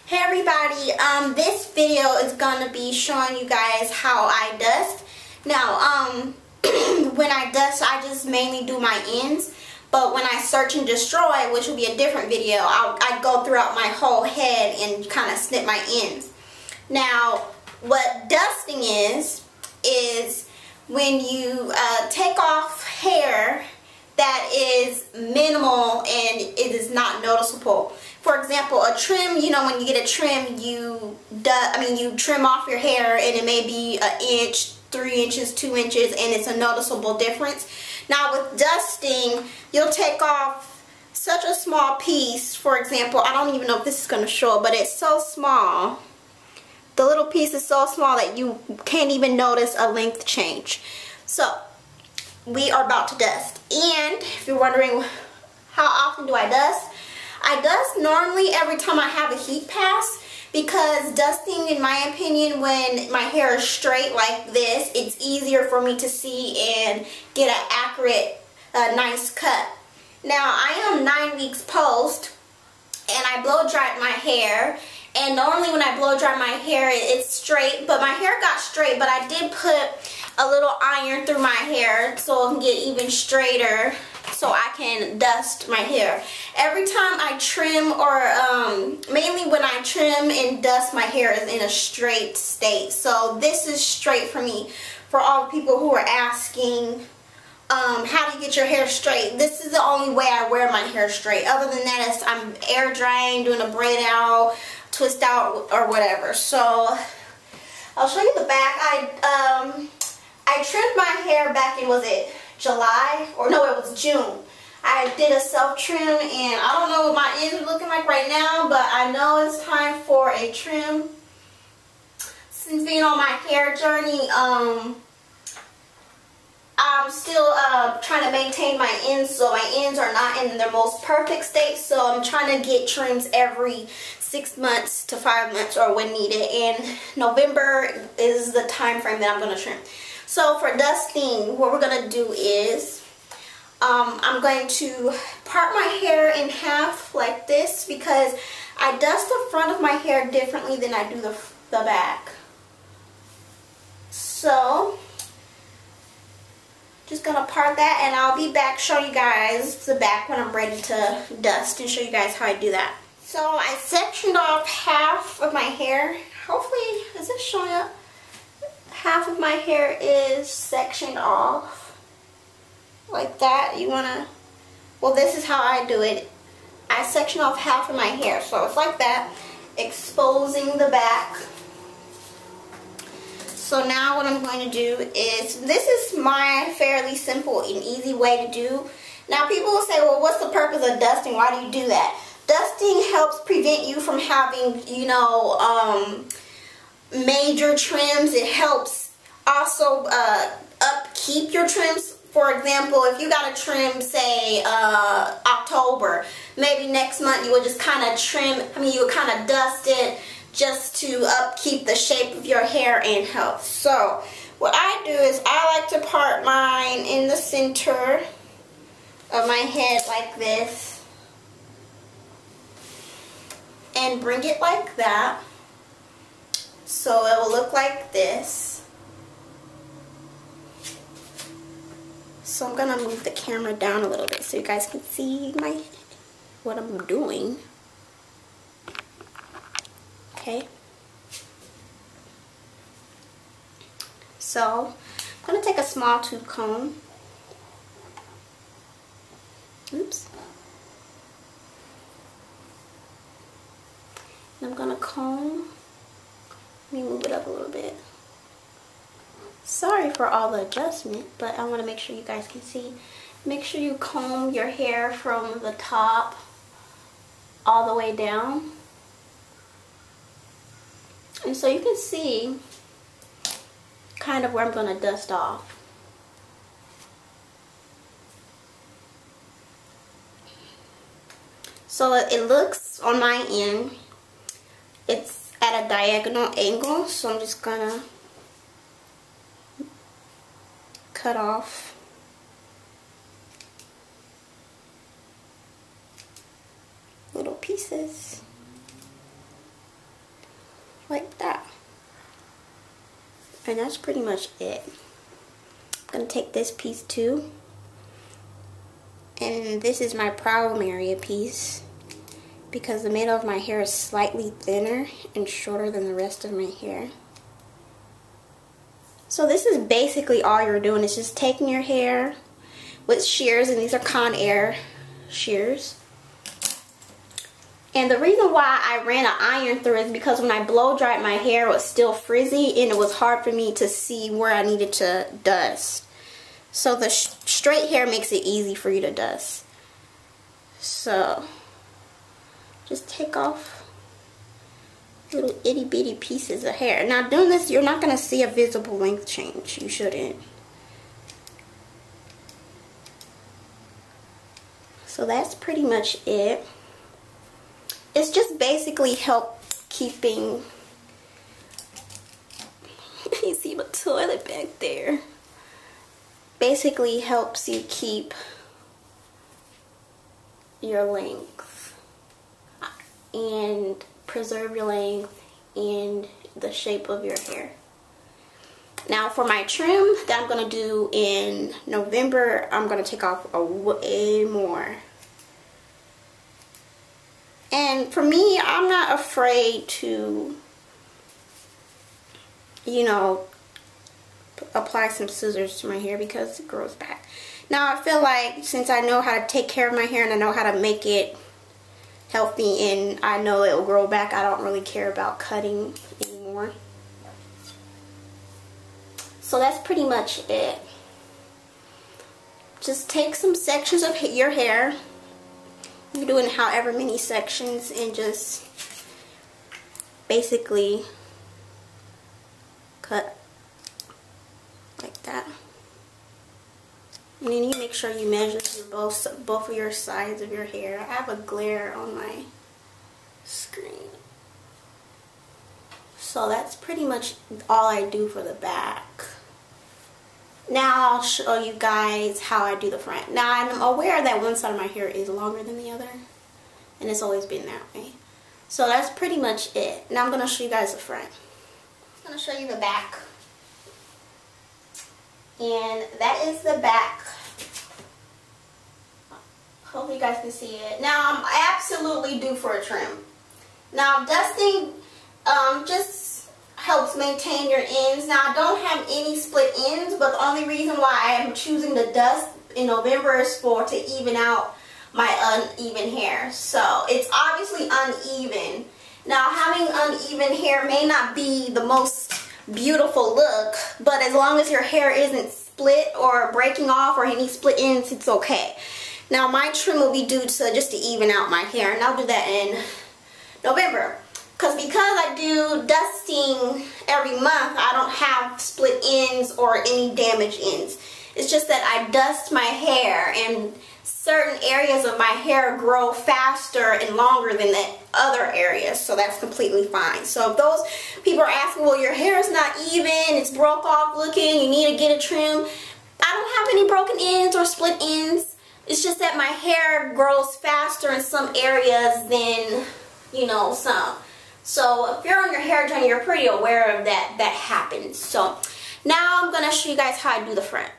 Hey everybody, this video is gonna be showing you guys how I dust. Now, when I dust, I just mainly do my ends, but when I search and destroy, which will be a different video, I go throughout my whole head and kind of snip my ends. Now, what dusting is when you take off hair that is minimal and it is not noticeable. For example, a trim, you know, when you get a trim, you trim off your hair and it may be an inch, 3 inches, 2 inches, and it's a noticeable difference. Now with dusting, you'll take off such a small piece. For example, I don't even know if this is going to show, but it's so small. The little piece is so small that you can't even notice a length change. So, we are about to dust. And if you're wondering how often do I dust normally every time I have a heat pass, because dusting, in my opinion, when my hair is straight like this, it's easier for me to see and get an accurate, nice cut. Now, I am 9 weeks post and I blow dried my hair. And normally when I blow dry my hair, it's straight, but my hair got straight, but I did put a little iron through my hair so it can get even straighter so I can dust my hair. Every time I trim, or mainly when I trim and dust, my hair is in a straight state. So this is straight for me. For all the people who are asking, how do you get your hair straight? This is the only way I wear my hair straight. Other than that, I'm air drying, doing a braid out, twist out, or whatever. So I'll show you the back. I trimmed my hair back in, was it July? Or no, it was June. I did a self trim, and I don't know what my ends are looking like right now, but I know it's time for a trim. Since being on my hair journey, I'm still trying to maintain my ends, so my ends are not in their most perfect state, so I'm trying to get trims every 6 months to 5 months, or when needed, and November is the time frame that I'm going to trim. So for dusting, what we're going to do is I'm going to part my hair in half like this, because I dust the front of my hair differently than I do the back. So just going to part that, and I'll be back showing you guys the back when I'm ready to dust and show you guys how I do that. So I sectioned off half of my hair. Hopefully, is this showing up? Half of my hair is sectioned off like that. You want to, well, this is how I do it. I section off half of my hair, so it's like that, exposing the back. So now what I'm going to do is, this is my fairly simple and easy way to do. Now people will say, well, what's the purpose of dusting? Why do you do that? Dusting helps prevent you from having, you know, major trims. It helps also upkeep your trims. For example, if you got a trim, say, October, maybe next month you would just kind of trim, you would kind of dust it just to upkeep the shape of your hair and health. So what I do is I like to part mine in the center of my head like this and bring it like that, so it will look like this. So I'm gonna move the camera down a little bit so you guys can see what I'm doing. Okay. So I'm gonna take a small tooth comb. Oops. And I'm gonna comb. Let me move it up a little bit. Sorry for all the adjustment, but I want to make sure you guys can see. Make sure you comb your hair from the top all the way down. And so you can see kind of where I'm going to dust off. So it looks on my end, it's at a diagonal angle, so I'm just going to cut off little pieces. like that. And that's pretty much it. I'm gonna take this piece too. And this is my problem area piece, because the middle of my hair is slightly thinner and shorter than the rest of my hair. So this is basically all you're doing, is just taking your hair with shears, and these are Conair shears. And the reason why I ran an iron through is because when I blow dried my hair, it was still frizzy and it was hard for me to see where I needed to dust. So the straight hair makes it easy for you to dust. So just take off little itty bitty pieces of hair. Now doing this, you're not going to see a visible length change. You shouldn't. So that's pretty much it. It's just basically help keeping, you see the toilet back there. Basically helps you keep your length and preserve your length and the shape of your hair. Now for my trim that I'm going to do in November, I'm going to take off way more. And for me, I'm not afraid to, you know, apply some scissors to my hair because it grows back. Now I feel like since I know how to take care of my hair and I know how to make it healthy and I know it will grow back, I don't really care about cutting anymore. So that's pretty much it. Just take some sections of your hair. You're doing however many sections, and just basically cut like that. And then you make sure you measure both of your sides of your hair. I have a glare on my screen. So that's pretty much all I do for the back. Now I'll show you guys how I do the front. Now I'm aware that one side of my hair is longer than the other, and it's always been that way. So that's pretty much it. Now I'm going to show you guys the front. I'm going to show you the back. And that is the back. Hopefully you guys can see it. Now I'm absolutely due for a trim. Now dusting just helps maintain your ends. Now I don't have any split ends, but the only reason why I am choosing to dust in November is to even out my uneven hair. So it's obviously uneven. Now having uneven hair may not be the most beautiful look, but as long as your hair isn't split or breaking off or any split ends, it's okay. Now my trim will be due to just to even out my hair, and I'll do that in November. Because I do dusting every month, I don't have split ends or any damaged ends. It's just that I dust my hair, and certain areas of my hair grow faster and longer than the other areas, so that's completely fine. So if those people are asking, well, your hair is not even, it's broke off looking, you need to get a trim, I don't have any broken ends or split ends. It's just that my hair grows faster in some areas than, you know, some. So if you're on your hair journey, you're pretty aware of that happens. So now I'm going to show you guys how I do the front.